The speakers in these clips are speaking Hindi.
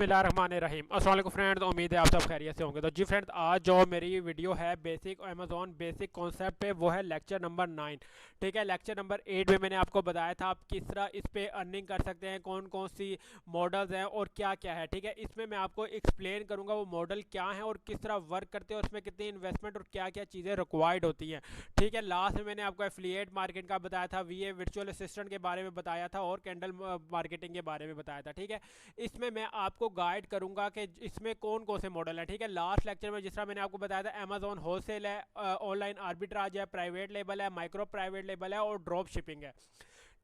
बिस्मिल्लाहिर्रहमानिर्रहीम। अस्सलाम वालेकुम फ्रेंड्स, उम्मीद है आप सब खैरियत से होंगे। तो जी फ्रेंड्स, आज जो मेरी वीडियो है बेसिक अमेज़ॉन बेसिक कॉन्सेप्ट पे, वो है लेक्चर नंबर 9। ठीक है, लेक्चर नंबर 8 में मैंने आपको बताया था आप किस तरह इस पे अर्निंग कर सकते हैं, कौन कौन सी मॉडल्स हैं और क्या क्या है। ठीक है, इसमें मैं आपको एक्सप्लेन करूँगा वो मॉडल क्या है और किस तरह वर्क करते हैं और उसमें कितनी इन्वेस्टमेंट और क्या क्या चीज़ें रिक्वायर्ड होती हैं। ठीक है, लास्ट में मैंने आपको एफिलिएट मार्केट का बताया था, वीए वर्चुअल असिस्टेंट के बारे में बताया था और कैंडल मार्केटिंग के बारे में बताया था। ठीक है, इसमें मैं आपको गाइड करूंगा कि इसमें कौन कौन से मॉडल हैं। ठीक है, लास्ट लेक्चर में जिस तरह मैंने आपको बताया था, अमेजोन होलसेल है, ऑनलाइन आर्बिट्राज है, प्राइवेट लेबल है, माइक्रो प्राइवेट लेबल है और ड्रॉप शिपिंग है।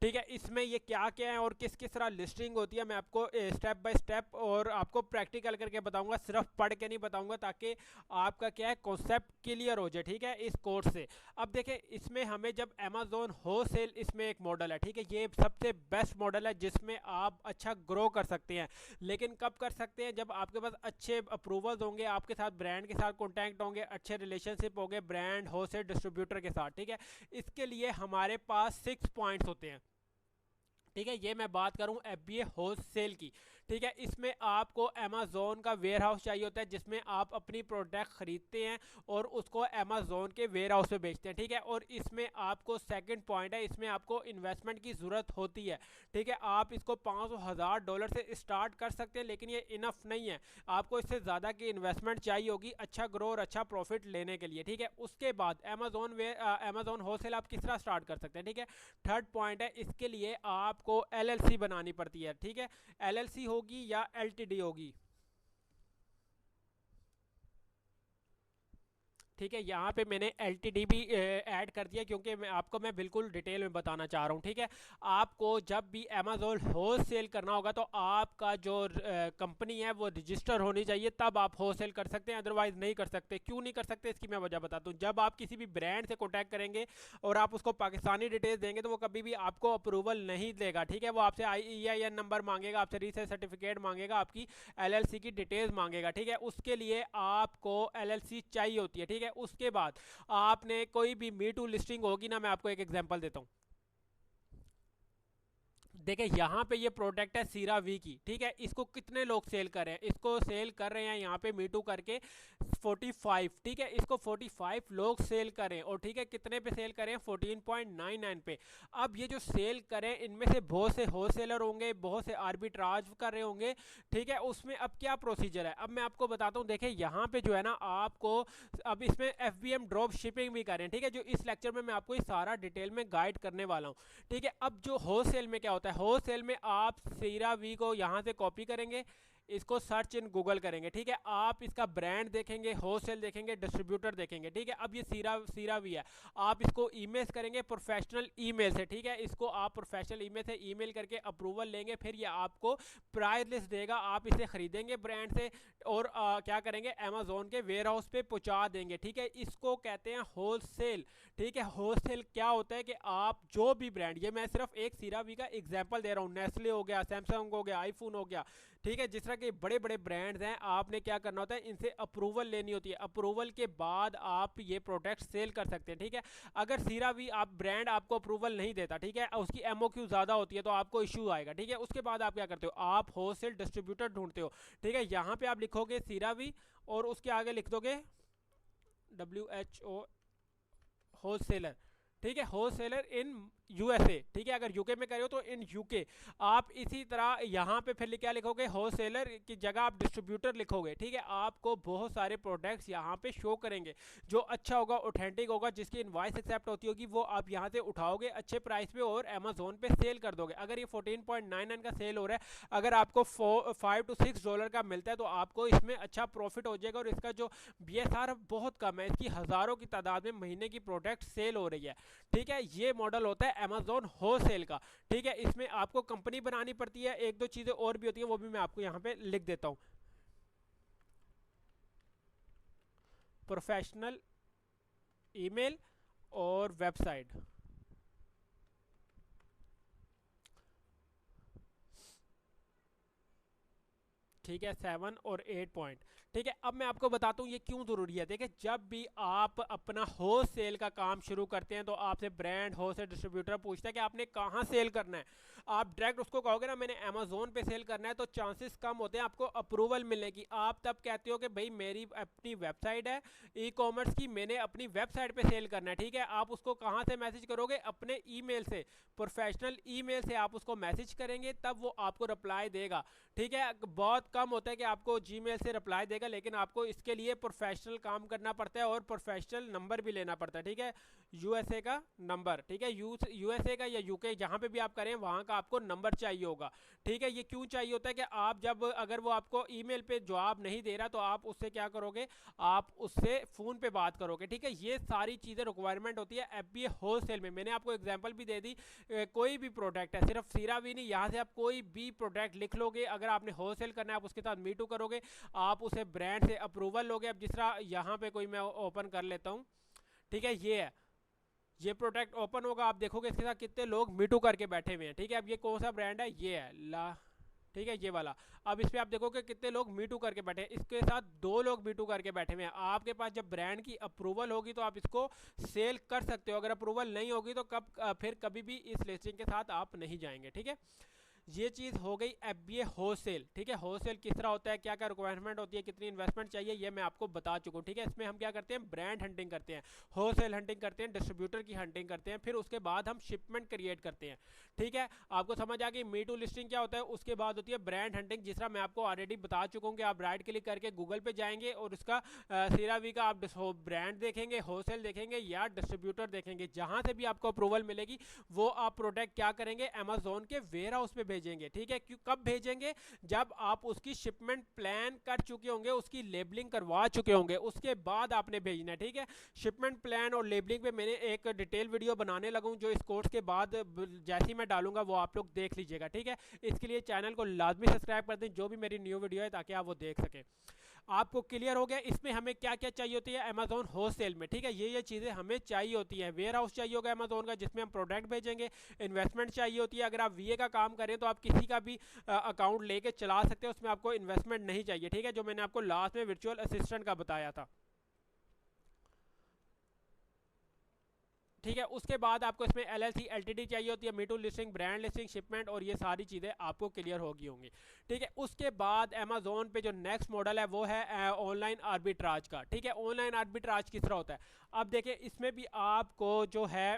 ठीक है, इसमें ये क्या क्या है और किस किस तरह लिस्टिंग होती है, मैं आपको स्टेप बाय स्टेप और आपको प्रैक्टिकल करके बताऊंगा, सिर्फ पढ़ के नहीं बताऊंगा, ताकि आपका क्या है कॉन्सेप्ट क्लियर हो जाए। ठीक है, इस कोर्स से अब देखें, इसमें हमें जब अमेजोन होलसेल, इसमें एक मॉडल है। ठीक है, ये सबसे बेस्ट मॉडल है जिसमें आप अच्छा ग्रो कर सकते हैं। लेकिन कब कर सकते हैं? जब आपके पास अच्छे अप्रूवल्स होंगे, आपके साथ ब्रांड के साथ कॉन्टैक्ट होंगे, अच्छे रिलेशनशिप होंगे ब्रांड होलसेल डिस्ट्रीब्यूटर के साथ। ठीक है, इसके लिए हमारे पास 6 पॉइंट्स होते हैं। ठीक है, ये मैं बात करूं एफबीए होलसेल की। ठीक है, इसमें आपको अमेजोन का वेयर हाउस चाहिए होता है जिसमें आप अपनी प्रोडक्ट खरीदते हैं और उसको अमेजोन के वेयर हाउस पे बेचते हैं। ठीक है, और इसमें आपको सेकंड पॉइंट है, इसमें आपको इन्वेस्टमेंट की ज़रूरत होती है। ठीक है, आप इसको $500,000 से स्टार्ट कर सकते हैं, लेकिन ये इनफ नहीं है, आपको इससे ज़्यादा की इन्वेस्टमेंट चाहिए होगी अच्छा ग्रो और अच्छा प्रॉफिट लेने के लिए। ठीक है, उसके बाद अमेजोन होलसेल आप किस तरह स्टार्ट कर सकते हैं। ठीक है, थर्ड पॉइंट है, इसके लिए आपको एलएलसी बनानी पड़ती है। ठीक है, एलएलसी होगी या एलटीडी होगी। ठीक है, यहाँ पे मैंने एल भी ऐड कर दिया, क्योंकि मैं बिल्कुल डिटेल में बताना चाह रहा हूँ। ठीक है, आपको जब भी अमेजोन होल सेल करना होगा तो आपका जो कंपनी है वो रजिस्टर होनी चाहिए, तब आप होल सेल कर सकते हैं, अदरवाइज नहीं कर सकते। क्यों नहीं कर सकते, इसकी मैं वजह बताता हूँ। जब आप किसी भी ब्रांड से कॉन्टैक्ट करेंगे और आप उसको पाकिस्तानी डिटेल्स देंगे तो वो कभी भी आपको अप्रूवल नहीं देगा। ठीक है, वो आपसे IEIN नंबर मांगेगा, आपसे रीसेल सर्टिफिकेट मांगेगा, आपकी LLC की डिटेल्स मांगेगा। ठीक है, उसके लिए आपको LLC चाहिए होती है। ठीक है, उसके बाद आपने कोई भी मी टू लिस्टिंग होगी ना, मैं आपको एक एग्जांपल देता हूँ। देखिए, यहाँ पे ये प्रोडक्ट है सीरा वी की। ठीक है, इसको कितने लोग सेल कर रहे हैं? इसको सेल कर रहे हैं यहाँ पे मीटू करके 45। ठीक है, इसको 45 लोग सेल करें और ठीक है कितने पे सेल करें? 14.99 पे। अब ये जो सेल करें, इनमें से बहुत से होलसेलर होंगे, बहुत से आर्बिट्राज कर रहे होंगे। ठीक है, उसमें अब क्या प्रोसीजर है, अब मैं आपको बताता हूँ। देखिए, यहाँ पे जो है ना, आपको अब इसमें FBM ड्रॉप शिपिंग भी करें। ठीक है, जो इस लेक्चर में मैं आपको ये सारा डिटेल में गाइड करने वाला हूँ। ठीक है, अब जो होलसेल में क्या होता है, होलसेल में आप सीरा वी को यहाँ से कॉपी करेंगे, इसको सर्च इन गूगल करेंगे। ठीक है, आप इसका ब्रांड देखेंगे, होलसेल देखेंगे, डिस्ट्रीब्यूटर देखेंगे। ठीक है, अब ये सीरा सीरा वी है, आप इसको ईमेल करेंगे प्रोफेशनल ईमेल से। ठीक है, इसको आप प्रोफेशनल ईमेल से ईमेल करके अप्रूवल लेंगे, फिर ये आपको प्राइस लिस्ट देगा, आप इसे खरीदेंगे ब्रांड से और क्या करेंगे, अमेजोन के वेयर हाउस पे पहुंचा देंगे। ठीक है, इसको कहते हैं होलसेल। ठीक है, होलसेल क्या होता है कि आप जो भी ब्रांड, ये मैं सिर्फ एक सीरावी का एग्जांपल दे रहा हूँ, नेस्ले हो गया, सैमसंग हो गया, आईफोन हो गया। ठीक है, जिस तरह के बड़े बड़े ब्रांड्स हैं, आपने क्या करना होता है, इनसे अप्रूवल लेनी होती है, अप्रूवल के बाद आप ये प्रोडक्ट सेल कर सकते हैं। ठीक है, अगर सीरावी आप ब्रांड आपको अप्रूवल नहीं देता, ठीक है, उसकी MOQ ज़्यादा होती है, तो आपको इशू आएगा। ठीक है, उसके बाद आप क्या करते हो, आप होलसेल डिस्ट्रीब्यूटर ढूंढते हो। ठीक है, यहाँ पे आप लिखोगे सीरावी और उसके आगे लिख दोगे WHO होलसेलर। ठीक है, होलसेलर इन USA। ठीक है, अगर यूके में करे हो तो इन यूके। आप इसी तरह यहाँ पे फिर क्या लिखोगे, होलसेलर की जगह आप डिस्ट्रीब्यूटर लिखोगे। ठीक है, आपको बहुत सारे प्रोडक्ट्स यहाँ पे शो करेंगे, जो अच्छा होगा, ऑथेंटिक होगा, जिसकी इनवॉइस एक्सेप्ट होती होगी, वो आप यहाँ से उठाओगे अच्छे प्राइस पे और अमेजोन पे सेल कर दोगे। अगर ये 14.99 का सेल हो रहा है, अगर आपको $5 to $6 का मिलता है, तो आपको इसमें अच्छा प्रॉफिट हो जाएगा और इसका जो BSR बहुत कम है, इसकी हज़ारों की तादाद में महीने की प्रोडक्ट सेल हो रही है। ठीक है, ये मॉडल होता है अमेजोन होलसेल का। ठीक है, इसमें आपको कंपनी बनानी पड़ती है, एक दो चीज़ें और भी होती है, वो भी मैं आपको यहाँ पे लिख देता हूँ। प्रोफेशनल ईमेल और वेबसाइट। ठीक है, 7 और 8 पॉइंट। ठीक है, अब मैं आपको बताता हूँ ये क्यों ज़रूरी है। देखिए, जब भी आप अपना होल सेल का काम शुरू करते हैं तो आपसे ब्रांड होल सेल डिस्ट्रीब्यूटर पूछता है कि आपने कहाँ सेल करना है। आप डायरेक्ट उसको कहोगे ना मैंने अमेजोन पे सेल करना है, तो चांसेस कम होते हैं आपको अप्रूवल मिलने की। आप तब कहते हो कि भाई मेरी अपनी वेबसाइट है ई कॉमर्स की, मैंने अपनी वेबसाइट पे सेल करना है। ठीक है, आप उसको कहाँ से मैसेज करोगे? अपने ईमेल से, प्रोफेशनल ईमेल से आप उसको मैसेज करेंगे, तब वो आपको रिप्लाई देगा। ठीक है, बहुत कम होता है कि आपको जीमेल से रिप्लाई देगा, लेकिन आपको इसके लिए प्रोफेशनल काम करना पड़ता है और प्रोफेशनल नंबर भी लेना पड़ता है। ठीक है, यूएसए का नंबर, ठीक है, यूएसए का या यूके जहाँ पे भी आप करें वहाँ का आपको नंबर चाहिए होगा। ठीक है, ये क्यों चाहिए होता है कि आप जब अगर वो आपको ईमेल पे जवाब नहीं दे रहा तो आप उससे क्या करोगे? आप उससे फ़ोन पे बात करोगे। ठीक है, ये सारी चीज़ें रिक्वायरमेंट होती है एफबीए होलसेल में। मैंने आपको एग्जांपल भी दे दी। कोई भी प्रोडक्ट है, सिर्फ सीरा भी नहीं, यहाँ से आप कोई भी प्रोडक्ट लिख लोगे। अगर आपने होलसेल करना है आप उसके साथ मीटू करोगे, आप उसे ब्रांड से अप्रूवल लोगे। अब जिस तरह यहाँ पे कोई मैं ओपन कर लेता हूँ, ठीक है, ये है, ये प्रोडक्ट ओपन होगा, आप देखोगे इसके साथ कितने लोग मीटू करके बैठे हुए हैं। ठीक है, अब ये कौन सा ब्रांड है? ये है ला, ठीक है, ये वाला। अब इस पे आप देखोगे कितने लोग मीटू करके बैठे हैं, इसके साथ 2 लोग मीटू करके बैठे हुए हैं। आपके पास जब ब्रांड की अप्रूवल होगी तो आप इसको सेल कर सकते हो। अगर अप्रूवल नहीं होगी तो फिर कभी भी इस लिस्टिंग के साथ आप नहीं जाएंगे। ठीक है, ये चीज़ हो गई एफबीए होलसेल। ठीक है, होलसेल किस तरह होता है, क्या क्या रिक्वायरमेंट होती है, कितनी इन्वेस्टमेंट चाहिए, ये मैं आपको बता चुका हूँ। ठीक है, इसमें हम क्या करते हैं? ब्रांड हंटिंग करते हैं, होलसेल हंटिंग करते हैं, डिस्ट्रीब्यूटर की हंटिंग करते हैं, फिर उसके बाद हम शिपमेंट क्रिएट करते हैं। ठीक है, आपको समझ आ गई मीटू लिस्टिंग क्या होता है। उसके बाद होती है ब्रांड हंटिंग, जिस तरह मैं आपको ऑलरेडी बता चुका हूँ कि आप राइट क्लिक करके गूगल पे जाएंगे और उसका सीरावी का आप ब्रांड देखेंगे, होलसेल देखेंगे या डिस्ट्रीब्यूटर देखेंगे। जहाँ से भी आपको अप्रूवल मिलेगी वो आप प्रोडक्ट क्या करेंगे? अमेजोन के वेयर हाउस पे भेजेंगे। ठीक है, कब भेजेंगे? जब आप उसकी शिपमेंट प्लान कर चुके होंगे, उसकी लेबलिंग करवा चुके होंगे, उसके बाद आपने भेजना है। ठीक है, शिपमेंट प्लान और लेबलिंग पे मैंने एक डिटेल वीडियो बनाने लगा हूं, जो इस कोर्स के बाद जैसे ही मैं डालूंगा वो आप लोग देख लीजिएगा। ठीक है, इसके लिए चैनल को लाजमी सब्सक्राइब कर दें जो भी मेरी न्यू वीडियो है, ताकि आप वो देख सकें। आपको क्लियर हो गया इसमें हमें क्या क्या चाहिए होती है अमेजोन होलसेल में। ठीक है, ये चीज़ें हमें चाहिए होती है। वेयर हाउस चाहिए होगा अमेजोन का, जिसमें हम प्रोडक्ट भेजेंगे। इन्वेस्टमेंट चाहिए होती है, अगर आप वीए का काम करें तो आप किसी का भी अकाउंट लेके चला सकते हैं, उसमें आपको इन्वेस्टमेंट नहीं चाहिए। ठीक है, जो मैंने आपको लास्ट में वर्चुअल असिस्टेंट का बताया था। ठीक है, उसके बाद आपको इसमें एलएलसी एलटीडी चाहिए होती है, me too listing, brand listing, shipment, और ये सारी चीज़ें आपको क्लियर होगी होंगी। ठीक है, उसके बाद अमेजोन पे जो नेक्स्ट मॉडल है वो है ऑनलाइन आर्बिट्राज का। ठीक है, ऑनलाइन आर्बिट्राज किस तरह होता है? अब देखिए, इसमें भी आपको जो है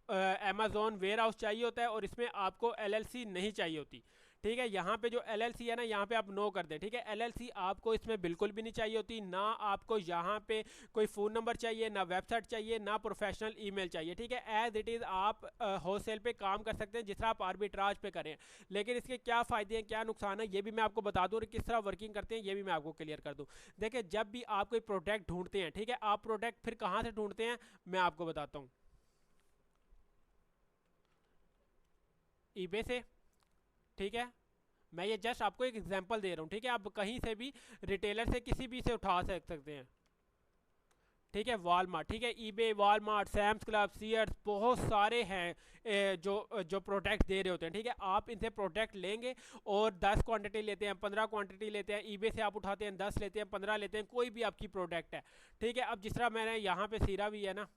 अमेजोन वेयर हाउस चाहिए होता है और इसमें आपको एलएलसी नहीं चाहिए होती। ठीक है, यहाँ पे जो एलएलसी है ना, यहाँ पे आप नो कर दें। ठीक है, एलएलसी आपको इसमें बिल्कुल भी नहीं चाहिए होती। ना आपको यहाँ पे कोई फ़ोन नंबर चाहिए, ना वेबसाइट चाहिए, ना प्रोफेशनल ईमेल चाहिए। ठीक है, एज इट इज़ आप होलसेल पे काम कर सकते हैं जिस तरह आप आर्बिट्राज पे करें। लेकिन इसके क्या फ़ायदे हैं, क्या नुकसान है, ये भी मैं आपको बता दूँ, और किस तरह वर्किंग करते हैं ये भी मैं आपको क्लियर कर दूँ। देखिए, जब भी आप कोई प्रोडक्ट ढूंढते हैं, ठीक है, आप प्रोडक्ट फिर कहाँ से ढूंढते हैं मैं आपको बताता हूँ। ईबे से। ठीक है, मैं ये जस्ट आपको एक एग्जांपल दे रहा हूँ। ठीक है, आप कहीं से भी रिटेलर से किसी भी से उठा सकते हैं। ठीक है, वॉलमार्ट, ठीक है, eBay, Walmart, Sam's club, Sears, बहुत सारे हैं जो प्रोडक्ट दे रहे होते हैं। ठीक है, आप इनसे प्रोडक्ट लेंगे और 10 क्वांटिटी लेते हैं, 15 क्वांटिटी लेते हैं। ईबे से आप उठाते हैं 10 लेते हैं, 15 लेते हैं, कोई भी आपकी प्रोडक्ट है। ठीक है, अब जिस तरह मैंने यहाँ पे सीरा भी है ना,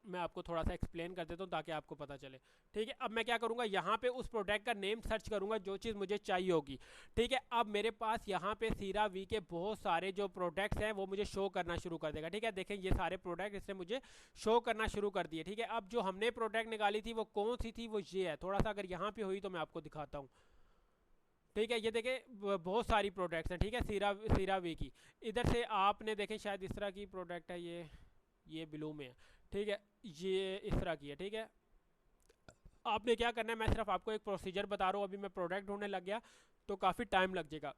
मैं आपको थोड़ा सा एक्सप्लेन कर देता हूँ ताकि आपको पता चले। ठीक है, अब मैं क्या करूँगा, यहाँ पे उस प्रोडक्ट का नेम सर्च करूँगा जो चीज़ मुझे चाहिए होगी। ठीक है, अब मेरे पास यहाँ पे सीरा वी के बहुत सारे जो प्रोडक्ट्स हैं वो मुझे शो करना शुरू कर देगा। ठीक है, देखें ये सारे प्रोडक्ट इसने मुझे शो करना शुरू कर दिए। ठीक है, अब जो हमने प्रोडक्ट निकाली थी वो कौन सी थी, वो ये है। थोड़ा सा अगर यहाँ पर हुई तो मैं आपको दिखाता हूँ। ठीक है, ये देखें बहुत सारी प्रोडक्ट्स हैं। ठीक है, सीरा वी की, इधर से आपने देखें शायद इस तरह की प्रोडक्ट है, ये ब्लू में है। ठीक है, ये इस तरह की है। ठीक है, आपने क्या करना है, मैं सिर्फ आपको एक प्रोसीजर बता रहा हूँ। अभी मैं प्रोडक्ट ढूंढने लग गया तो काफ़ी टाइम लग जाएगा।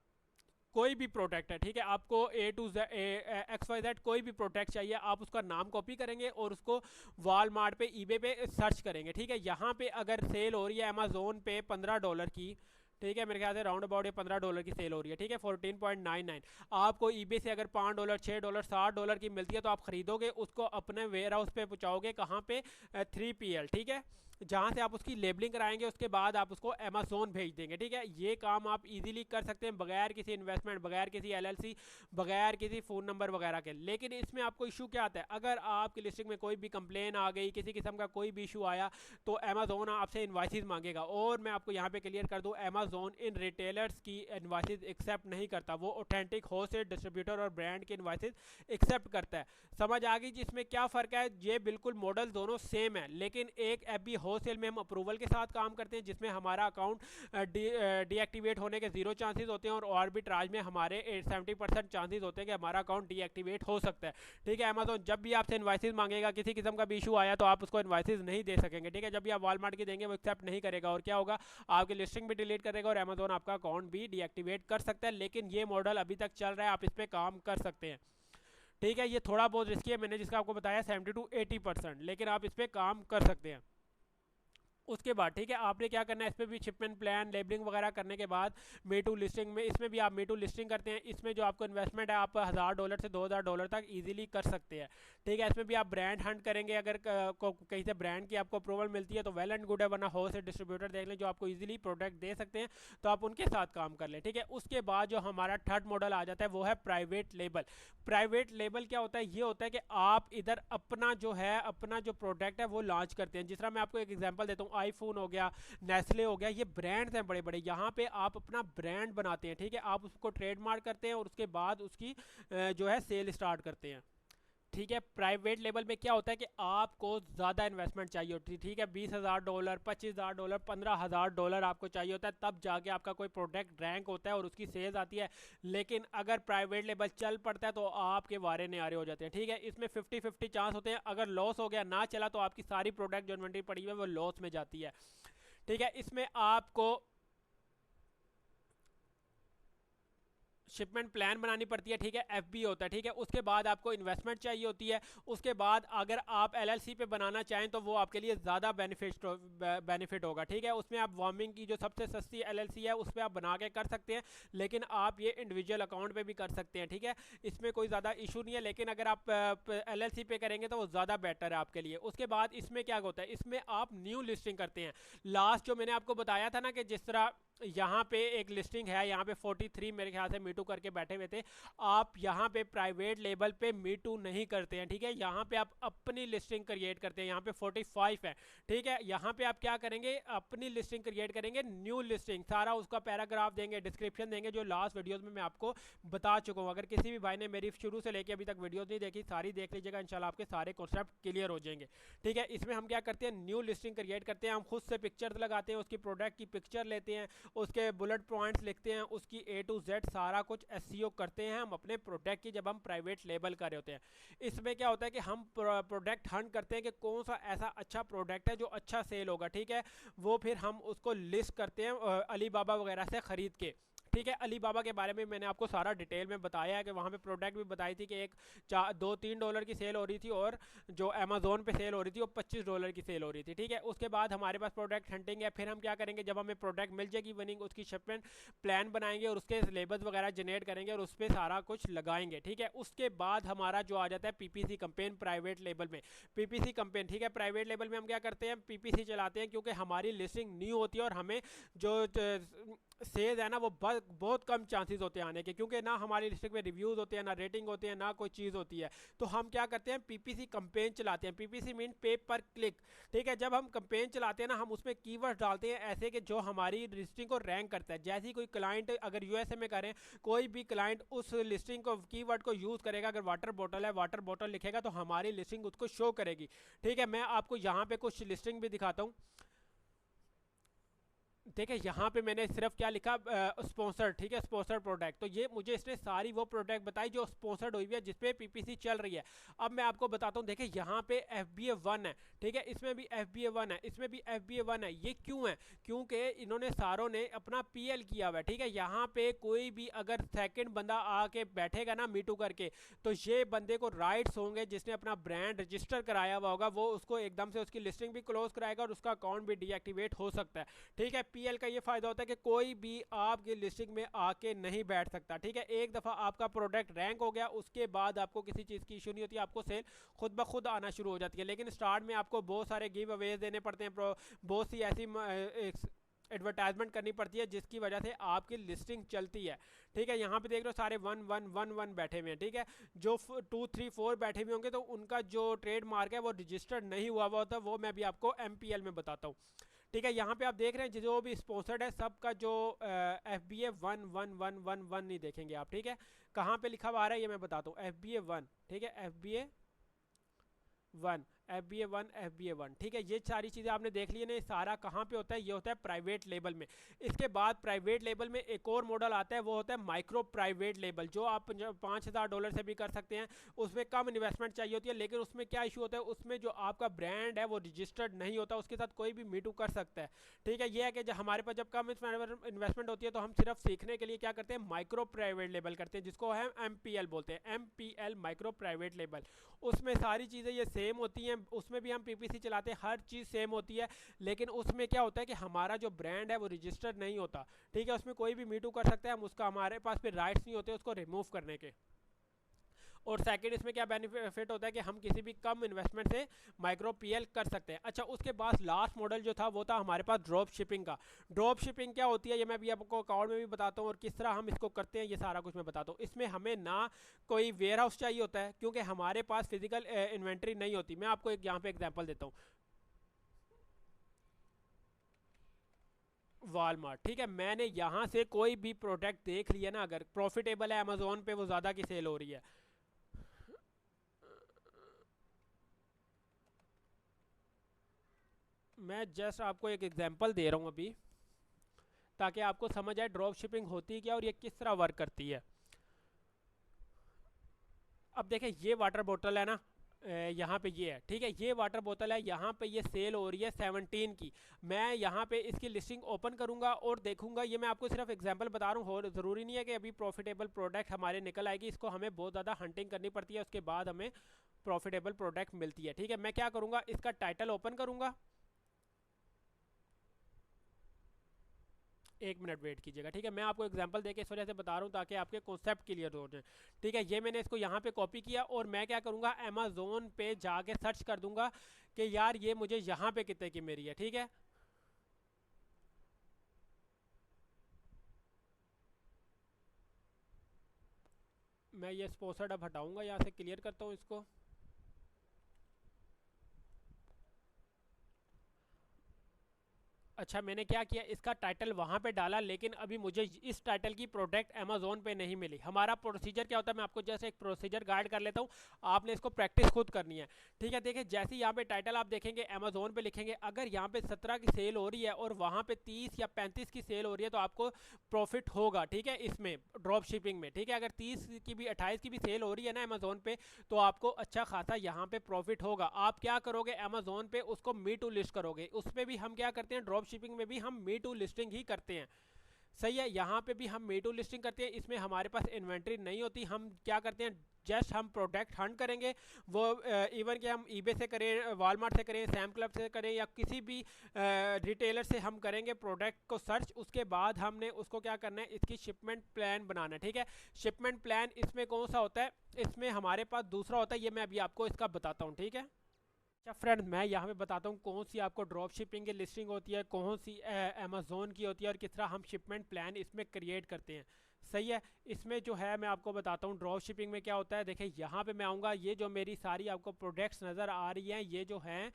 कोई भी प्रोडक्ट है, ठीक है, आपको ए टू XYZ कोई भी प्रोडक्ट चाहिए, आप उसका नाम कॉपी करेंगे और उसको वॉलमार्ट पे, ईबे पे सर्च करेंगे। ठीक है, यहाँ पे अगर सेल हो रही है अमेजोन पे $15 की, ठीक है, मेरे ख्याल से राउंड अबाउट ये $15 की सेल हो रही है। ठीक है, 14.99। आपको ईबे से अगर $5, $6, $60 की मिलती है तो आप खरीदोगे, उसको अपने वेयर हाउस पे पहुँचाओगे, कहाँ पे? 3PL। ठीक है, जहाँ से आप उसकी लेबलिंग कराएंगे उसके बाद आप उसको अमेज़ोन भेज देंगे। ठीक है, ये काम आप इजीली कर सकते हैं बगैर किसी इन्वेस्टमेंट, बगैर किसी एलएलसी, बगैर किसी फ़ोन नंबर वगैरह के। लेकिन इसमें आपको इशू क्या आता है, अगर आपकी लिस्टिंग में कोई भी कंप्लेन आ गई, किसी किस्म का कोई भी इशू आया, तो अमेज़ोन आपसे इन्वाइसेस मांगेगा। और मैं आपको यहाँ पे क्लियर कर दूँ, अमेज़ोन इन रिटेलर्स की इन्वाइसेस एक्सेप्ट नहीं करता, वो ऑथेंटिक होस्टेड डिस्ट्रीब्यूटर और ब्रांड के इन्वाइसेस एक्सेप्ट करता है। समझ आ गई जिसमें क्या फ़र्क है? ये बिल्कुल मॉडल दोनों सेम है, लेकिन एक एफबी होलसेल में हम अप्रूवल के साथ काम करते हैं, जिसमें हमारा अकाउंट डीएक्टिवेट होने के 0 चांसेस होते हैं, और आर्बिट्राज में हमारे 70% चांसेस होते हैं कि हमारा अकाउंट डीएक्टिवेट हो सकता है। ठीक है, अमेज़न जब भी आपसे इन्वाइसेस मांगेगा, किसी किस्म का भी इशू आया तो आप उसको इन्वाइसेस नहीं दे सकेंगे। ठीक है, जब भी आप वॉलमार्ट की देंगे वो एक्सेप्ट नहीं करेगा, और क्या होगा, आपकी लिस्टिंग भी डिलीट करेगा और अमेज़न आपका अकाउंट भी डीएक्टिवेट कर सकता है। लेकिन ये मॉडल अभी तक चल रहा है, आप इस पर काम कर सकते हैं। ठीक है, ये थोड़ा बहुत रिस्की है, मैंने जिसका आपको बताया 70 to 80%, लेकिन आप इस पर काम कर सकते हैं। उसके बाद ठीक है, आपने क्या करना है, इस पर भी शिपमेंट प्लान, लेबलिंग वगैरह करने के बाद मीटू लिस्टिंग में, इसमें भी आप मीटू लिस्टिंग करते हैं। इसमें जो आपको इन्वेस्टमेंट है, आप $1000 से $2000 तक इजीली कर सकते हैं। ठीक है, इसमें भी आप ब्रांड हंट करेंगे, अगर कहीं से ब्रांड की आपको अप्रूवल मिलती है तो वेल एंड गुड है, वरना हो से डिस्ट्रीब्यूटर देख लें जो आपको ईजिली प्रोडक्ट दे सकते हैं, तो आप उनके साथ काम कर लें। ठीक है, उसके बाद जो हमारा थर्ड मॉडल आ जाता है वो है प्राइवेट लेबल। प्राइवेट लेबल क्या होता है? ये होता है कि आप इधर अपना जो है, अपना जो प्रोडक्ट है वो लॉन्च करते हैं। जिस तरह मैं आपको एक एग्जांपल देता हूँ, आईफोन हो गया, नेस्ले हो गया, ये ब्रांड्स हैं बड़े बड़े, यहाँ पे आप अपना ब्रांड बनाते हैं। ठीक है, आप उसको ट्रेडमार्क करते हैं और उसके बाद उसकी जो है सेल स्टार्ट करते हैं। ठीक है, प्राइवेट लेवल में क्या होता है कि आपको ज़्यादा इन्वेस्टमेंट चाहिए होती है। ठीक है, $20,000, $25,000, $15,000 आपको चाहिए होता है, तब जाके आपका कोई प्रोडक्ट रैंक होता है और उसकी सेल्स आती है। लेकिन अगर प्राइवेट लेवल चल पड़ता है तो आपके वारे न्यारे हो जाते हैं। ठीक है, इसमें 50-50 चांस होते हैं, अगर लॉस हो गया, ना चला, तो आपकी सारी प्रोडक्ट जो इन्वेंट्री पड़ी हुई है वो लॉस में जाती है। ठीक है, इसमें आपको शिपमेंट प्लान बनानी पड़ती है। ठीक है, एफबी होता है। ठीक है, उसके बाद आपको इन्वेस्टमेंट चाहिए होती है। उसके बाद अगर आप एलएलसी पे बनाना चाहें तो वो आपके लिए ज़्यादा बेनिफिट होगा। ठीक है, उसमें आप वार्मिंग की जो सबसे सस्ती एलएलसी है उस पर आप बना के कर सकते हैं, लेकिन आप ये इंडिविजुअल अकाउंट पे भी कर सकते हैं। ठीक है, इसमें कोई ज़्यादा इशू नहीं है, लेकिन अगर आप एलएलसी पे करेंगे तो वो ज़्यादा बेटर है आपके लिए। उसके बाद इसमें क्या होता है, इसमें आप न्यू लिस्टिंग करते हैं। लास्ट जो मैंने आपको बताया था ना कि जिस तरह यहाँ पे एक लिस्टिंग है, यहाँ पे 43 मेरे ख्याल से मीटू करके बैठे हुए थे, आप यहाँ पे प्राइवेट लेवल पे मीटू नहीं करते हैं। ठीक है, यहाँ पे आप अपनी लिस्टिंग क्रिएट करते हैं। यहाँ पे 45 है। ठीक है, यहाँ पे आप क्या करेंगे, अपनी लिस्टिंग क्रिएट करेंगे, न्यू लिस्टिंग, सारा उसका पैराग्राफ देंगे, डिस्क्रिप्शन देंगे, जो लास्ट वीडियोस में मैं आपको बता चुका हूँ। अगर किसी भी भाई ने मेरी शुरू से लेके अभी तक वीडियोस नहीं देखी, सारी देख लीजिएगा, इंशाल्लाह आपके सारे कॉन्सेप्ट क्लियर हो जाएंगे। ठीक है, इसमें हम क्या करते हैं, न्यू लिस्टिंग क्रिएट करते हैं, हम खुद से पिक्चर्स लगाते हैं, उसकी प्रोडक्ट की पिक्चर लेते हैं, उसके बुलेट पॉइंट्स लिखते हैं, उसकी A to Z सारा कुछ SEO करते हैं हम अपने प्रोडक्ट की, जब हम प्राइवेट लेबल कर रहे होते हैं। इसमें क्या होता है कि हम प्रोडक्ट हंट करते हैं कि कौन सा ऐसा अच्छा प्रोडक्ट है जो अच्छा सेल होगा। ठीक है, वो फिर हम उसको लिस्ट करते हैं अलीबाबा वगैरह से ख़रीद के। ठीक है, अलीबाबा के बारे में मैंने आपको सारा डिटेल में बताया है कि वहाँ पे प्रोडक्ट भी बताई थी कि एक $2-3 की सेल हो रही थी, और जो अमेज़ोन पे सेल हो रही थी वो $25 की सेल हो रही थी। ठीक है, उसके बाद हमारे पास प्रोडक्ट हंटिंग है, फिर हम क्या करेंगे, जब हमें प्रोडक्ट मिल जाएगी विनिंग, उसकी शिपमेंट प्लान बनाएंगे और उसके लेबल्स वगैरह जनरेट करेंगे और उस पर सारा कुछ लगाएंगे। ठीक है, उसके बाद हमारा जो आ जाता है PPC कंपेन प्राइवेट लेबल में। PPC कंपेन, ठीक है, प्राइवेट लेबल में हम क्या करते हैं, PPC चलाते हैं, क्योंकि हमारी लिस्टिंग न्यू होती है और हमें जो सेल्स है ना वो बहुत कम चांसेस होते हैं आने के, क्योंकि ना हमारी लिस्टिंग में रिव्यूज़ होते हैं, ना रेटिंग होती है, ना कोई चीज़ होती है। तो हम क्या करते हैं, PPC कंपेन चलाते हैं। PPC मीन पे पर क्लिक। ठीक है, जब हम कंपेन चलाते हैं ना, हम उसमें कीवर्ड डालते हैं ऐसे कि जो हमारी लिस्टिंग को रैंक करता है। जैसे ही कोई क्लाइंट अगर USA में करें, कोई भी क्लाइंट उस लिस्टिंग को, कीवर्ड को यूज़ करेगा, अगर वाटर बॉटल है, वाटर बॉटल लिखेगा, तो हमारी लिस्टिंग उसको शो करेगी। ठीक है, मैं आपको यहाँ पे कुछ लिस्टिंग भी दिखाता हूँ। देखिए, यहाँ पे मैंने सिर्फ क्या लिखा, स्पॉन्सर्ड। ठीक है, स्पॉन्सर्ड प्रोडक्ट, तो ये मुझे इसने सारी वो प्रोडक्ट बताई जो स्पॉन्सर्ड हुई है, जिसपे PPC चल रही है। अब मैं आपको बताता हूँ, देखिए यहाँ पे FBA 1 है। ठीक है, इसमें भी FBA 1 है, इसमें भी FBA 1 है। ये क्यों है? क्योंकि इन्होंने सारों ने अपना PL किया हुआ है। ठीक है, यहाँ पे कोई भी अगर सेकेंड बंदा आके बैठेगा ना मीटू करके, तो ये बंदे को राइट्स होंगे, जिसने अपना ब्रांड रजिस्टर कराया हुआ होगा, वो उसको एकदम से उसकी लिस्टिंग भी क्लोज कराएगा और उसका अकाउंट भी डीएक्टिवेट हो सकता है। ठीक है, FPL का ये फ़ायदा होता है कि कोई भी आपकी लिस्टिंग में आके नहीं बैठ सकता, ठीक है। एक दफ़ा आपका प्रोडक्ट रैंक हो गया, उसके बाद आपको किसी चीज़ की इशू नहीं होती, आपको सेल खुद ब खुद आना शुरू हो जाती है। लेकिन स्टार्ट में आपको बहुत सारे गिव अवेज देने पड़ते हैं, बहुत सी ऐसी एडवर्टाइजमेंट करनी पड़ती है जिसकी वजह से आपकी लिस्टिंग चलती है, ठीक है। यहाँ पे देख लो सारे 1 1 1 1 बैठे हुए हैं, ठीक है। जो 2 3 4 बैठे हुए होंगे तो उनका जो ट्रेडमार्क है वो रजिस्टर्ड नहीं हुआ होता, वो मैं भी आपको MPL में बताता हूँ, ठीक है। यहाँ पे आप देख रहे हैं जो भी स्पॉन्सर्ड है सबका जो FBA 1 1 1 1 1 नहीं देखेंगे आप, ठीक है। कहाँ पे लिखा हुआ आ रहा है ये मैं बताता हूँ, FBA 1, ठीक है, FBA 1, FBA 1, FBA 1, ठीक है। ये सारी चीज़ें आपने देख ली ना, ये सारा कहाँ पे होता है, ये होता है प्राइवेट लेबल में। इसके बाद प्राइवेट लेबल में एक और मॉडल आता है, वो होता है माइक्रो प्राइवेट लेबल, जो आप $5000 से भी कर सकते हैं। उसमें कम इन्वेस्टमेंट चाहिए होती है, लेकिन उसमें क्या इशू होता है, उसमें जो आपका ब्रांड है वो रजिस्टर्ड नहीं होता, उसके साथ कोई भी मीटू कर सकता है, ठीक है। ये है कि जब हमारे पास जब कम इन्वेस्टमेंट होती है तो हम सिर्फ सीखने के लिए क्या करते हैं, माइक्रो प्राइवेट लेबल करते हैं, जिसको हम MPL बोलते हैं, MPL माइक्रो प्राइवेट लेबल। उसमें सारी चीज़ें ये सेम होती हैं, उसमें भी हम PPC चलाते हैं, हर चीज़ सेम होती है, लेकिन उसमें क्या होता है कि हमारा जो ब्रांड है वो रजिस्टर्ड नहीं होता, ठीक है। उसमें कोई भी मीटू कर सकता है, हम उसका हमारे पास फिर राइट्स नहीं होते उसको रिमूव करने के। और सेकंड इसमें क्या बेनिफिट होता है कि हम किसी भी कम इन्वेस्टमेंट से माइक्रो PL कर सकते हैं। अच्छा, उसके बाद लास्ट मॉडल जो था वो था हमारे पास ड्रॉप शिपिंग का। ड्रॉप शिपिंग क्या होती है ये मैं भी आपको अकाउंट में भी बताता हूँ, और किस तरह हम इसको करते हैं ये सारा कुछ मैं बताता हूँ। इसमें हमें ना कोई वेयर हाउस चाहिए होता है, क्योंकि हमारे पास फिजिकल इन्वेंट्री नहीं होती। मैं आपको एक यहाँ पे एग्जाम्पल देता हूँ, वॉलमार्ट, ठीक है। मैंने यहाँ से कोई भी प्रोडक्ट देख लिया ना, अगर प्रॉफिटेबल है, अमेजोन पे वो ज़्यादा की सेल हो रही है, मैं जस्ट आपको एक एग्जांपल दे रहा हूँ अभी, ताकि आपको समझ आए ड्रॉप शिपिंग होती है क्या और ये किस तरह वर्क करती है। अब देखें ये वाटर बोतल है ना, यहाँ पे ये है, ठीक है। ये वाटर बोतल है, यहाँ पे ये सेल हो रही है 17 की। मैं यहाँ पे इसकी लिस्टिंग ओपन करूँगा और देखूँगा, ये मैं आपको सिर्फ एग्जांपल बता रहा हूँ, और ज़रूरी नहीं है कि अभी प्रॉफिटेबल प्रोडक्ट हमारे निकल आएगी, इसको हमें बहुत ज़्यादा हंटिंग करनी पड़ती है, उसके बाद हमें प्रॉफिटेबल प्रोडक्ट मिलती है, ठीक है। मैं क्या करूँगा, इसका टाइटल ओपन करूँगा, 1 मिनट वेट कीजिएगा, ठीक है। मैं आपको एग्जांपल देके इस वजह से बता रहा हूँ ताकि आपके कॉन्सेप्ट क्लियर हो जाए, ठीक है। ये मैंने इसको यहाँ पे कॉपी किया और मैं क्या करूँगा, अमेजोन पे जाके सर्च कर दूंगा कि यार ये मुझे यहाँ पे कितने की मेरी है, ठीक है। मैं ये स्पॉन्सर्ड अब हटाऊंगा, यहाँ से क्लियर करता हूँ इसको। अच्छा, मैंने क्या किया, इसका टाइटल वहाँ पे डाला, लेकिन अभी मुझे इस टाइटल की प्रोडक्ट अमेजोन पे नहीं मिली। हमारा प्रोसीजर क्या होता है, मैं आपको जैसे एक प्रोसीजर गाइड कर लेता हूँ, आपने इसको प्रैक्टिस खुद करनी है, ठीक है। देखिए जैसे यहाँ पे टाइटल आप देखेंगे अमेजोन पे लिखेंगे, अगर यहाँ पे 17 की सेल हो रही है और वहाँ पे 30 या 35 की सेल हो रही है तो आपको प्रॉफिट होगा, ठीक है, इसमें ड्रॉप शिपिंग में, ठीक है। अगर 30 की भी 28 की भी सेल हो रही है ना अमेजोन पे, तो आपको अच्छा खासा यहाँ पे प्रॉफिट होगा। आप क्या करोगे, अमेजोन पे उसको मी टू लिस्ट करोगे, उस पर भी हम क्या करते हैं, ड्रॉप शिपिंग में भी हम मी टू लिस्टिंग ही करते हैं, सही है। यहाँ पे भी हम मी टू लिस्टिंग करते हैं, इसमें हमारे पास इन्वेंट्री नहीं होती। हम क्या करते हैं, जस्ट हम प्रोडक्ट हंट करेंगे, वो इवन कि हम ईबे से करें, वॉलमार्ट से करें, सैम क्लब से करें, या किसी भी रिटेलर से हम करेंगे प्रोडक्ट को सर्च। उसके बाद हमने उसको क्या करना है, इसकी शिपमेंट प्लान बनाना है, ठीक है। शिपमेंट प्लान इसमें कौन सा होता है, इसमें हमारे पास दूसरा होता है, ये मैं अभी आपको इसका बताता हूँ, ठीक है। अच्छा फ्रेंड, मैं यहाँ पे बताता हूँ कौन सी आपको ड्रॉप शिपिंग की लिस्टिंग होती है, कौन सी अमेजोन की होती है, और किस तरह हम शिपमेंट प्लान इसमें क्रिएट करते हैं, सही है। इसमें जो है मैं आपको बताता हूँ ड्रॉप शिपिंग में क्या होता है। देखिए यहाँ पे मैं आऊँगा, ये जो मेरी सारी आपको प्रोडक्ट्स नज़र आ रही हैं, ये जो हैं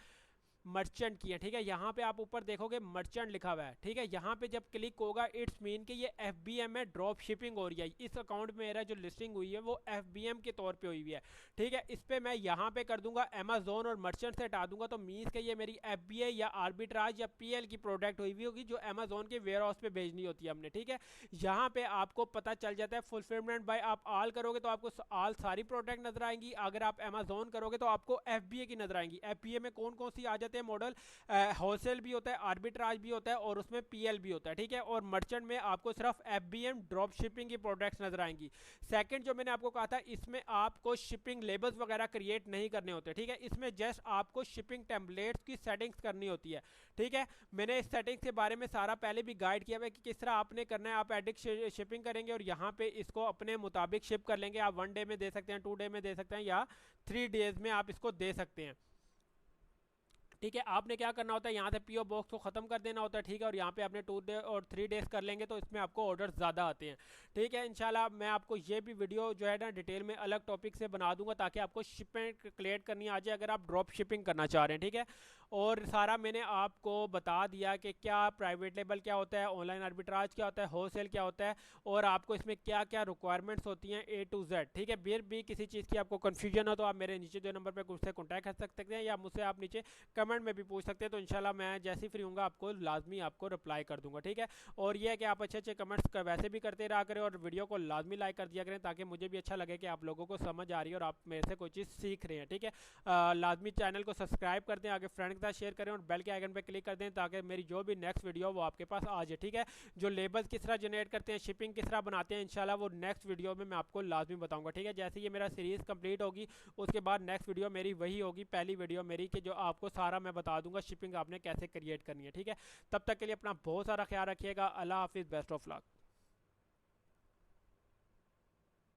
मर्चेंट की है, ठीक है। यहाँ पे आप ऊपर देखोगे मर्चेंट लिखा हुआ है, ठीक है। यहाँ पे जब क्लिक होगा, इट्स मीन कि ये FBM में ड्रॉप शिपिंग हो रही है। इस अकाउंट में मेरा जो लिस्टिंग हुई है वो FBM के तौर पे हुई है, ठीक है। इस पर मैं यहाँ पे कर दूंगा अमेजोन और मर्चेंट से हटा दूंगा, तो मीन्स के ये मेरी FBA या आर्बिट्राज या PL की प्रोडक्ट हुई होगी, जो अमेजोन के वेयर हाउस पे भेजनी होती है हमने, ठीक है। यहाँ पे आपको पता चल जाता है, फुलफिलमेंट बाय आप ऑल करोगे तो आपको ऑल सारी प्रोडक्ट नजर आएंगी। अगर आप अमेजोन करोगे तो आपको FBA की नजर आएंगी। FBA में कौन कौन सी आ जाती है, करते हैं मॉडल, होलसेल भी होता है, आर्बिट्राज भी होता है और उसमें पीएल भी होता है, ठीक है। और मर्चेंट में आपको सिर्फ एफबीएम ड्रॉप शिपिंग की प्रोडक्ट्स नजर आएंगी। सेकंड जो मैंने आपको कहा था, इसमें आपको शिपिंग लेबल्स वगैरह क्रिएट नहीं करने होते, ठीक है। इसमें जस्ट आपको शिपिंग टेम्पलेट्स की सेटिंग्स करनी होती है, ठीक है। मैंने इस सेटिंग्स के बारे में सारा पहले भी गाइड किया हुआ है कि किस तरह आपने करना है। आप एडिक्ट शिपिंग करेंगे और यहाँ पे इसको अपने मुताबिक शिप कर लेंगे। आप 1 डे में दे सकते हैं, 2 डे में दे सकते हैं या 3 डेज में आप इसको दे सकते हैं, ठीक है। आपने क्या करना होता है, यहाँ से पीओ बॉक्स को खत्म कर देना होता है, ठीक है। और यहाँ पे आपने 2 डे और 3 डेज कर लेंगे तो इसमें आपको ऑर्डर ज़्यादा आते हैं, ठीक है। इंशाल्लाह मैं आपको ये भी वीडियो जो है ना डिटेल में अलग टॉपिक से बना दूंगा ताकि आपको शिपमेंट क्लियर करनी आ जाए अगर आप ड्रॉप शिपिंग करना चाह रहे हैं, ठीक है। और सारा मैंने आपको बता दिया कि क्या प्राइवेट लेबल क्या होता है, ऑनलाइन आर्बिट्राज क्या होता है, होलसेल क्या होता है और आपको इसमें क्या क्या रिक्वायरमेंट्स होती हैं A to Z, ठीक है। फिर भी किसी चीज़ की आपको कन्फ्यूजन हो तो आप मेरे नीचे जो नंबर पर मुझसे कॉन्टैक्ट कर सकते हैं या मुझसे आप नीचे कमेंट में भी पूछ सकते हैं। तो इंशाल्लाह मैं जैसे ही फ्री हूँगा आपको लाजमी आपको रिप्लाई कर दूंगा, ठीक है। और ये है कि आप अच्छे अच्छे कमेंट्स वैसे भी करते रहा करें और वीडियो को लाजमी लाइक कर दिया करें ताकि मुझे भी अच्छा लगे कि आप लोगों को समझ आ रही है और आप मेरे से कोई चीज़ सीख रहे हैं, ठीक है। लाजमी चैनल को सब्सक्राइब कर दें, आगे फ्रेंड के साथ शेयर करें और बेल के आइकन पर क्लिक कर दें ताकि मेरी जो भी नेक्स्ट वीडियो वो आपके पास आ जाए, ठीक है। जो लेबल्स किस तरह जनरेट करते हैं, शिपिंग किस तरह बनाते हैं, इंशाल्लाह वो नेक्स्ट वीडियो में मैं आपको लाजमी बताऊंगा, ठीक है। जैसे ये मेरा सीरीज़ कंप्लीट होगी उसके बाद नेक्स्ट वीडियो मेरी वही होगी, पहली वीडियो मेरी कि जो आपको सारा मैं बता दूंगा शिपिंग आपने कैसे क्रिएट करनी है, ठीक है। तब तक के लिए अपना बहुत सारा ख्याल रखिएगा। अल्लाह हाफिज़, बेस्ट ऑफ लक।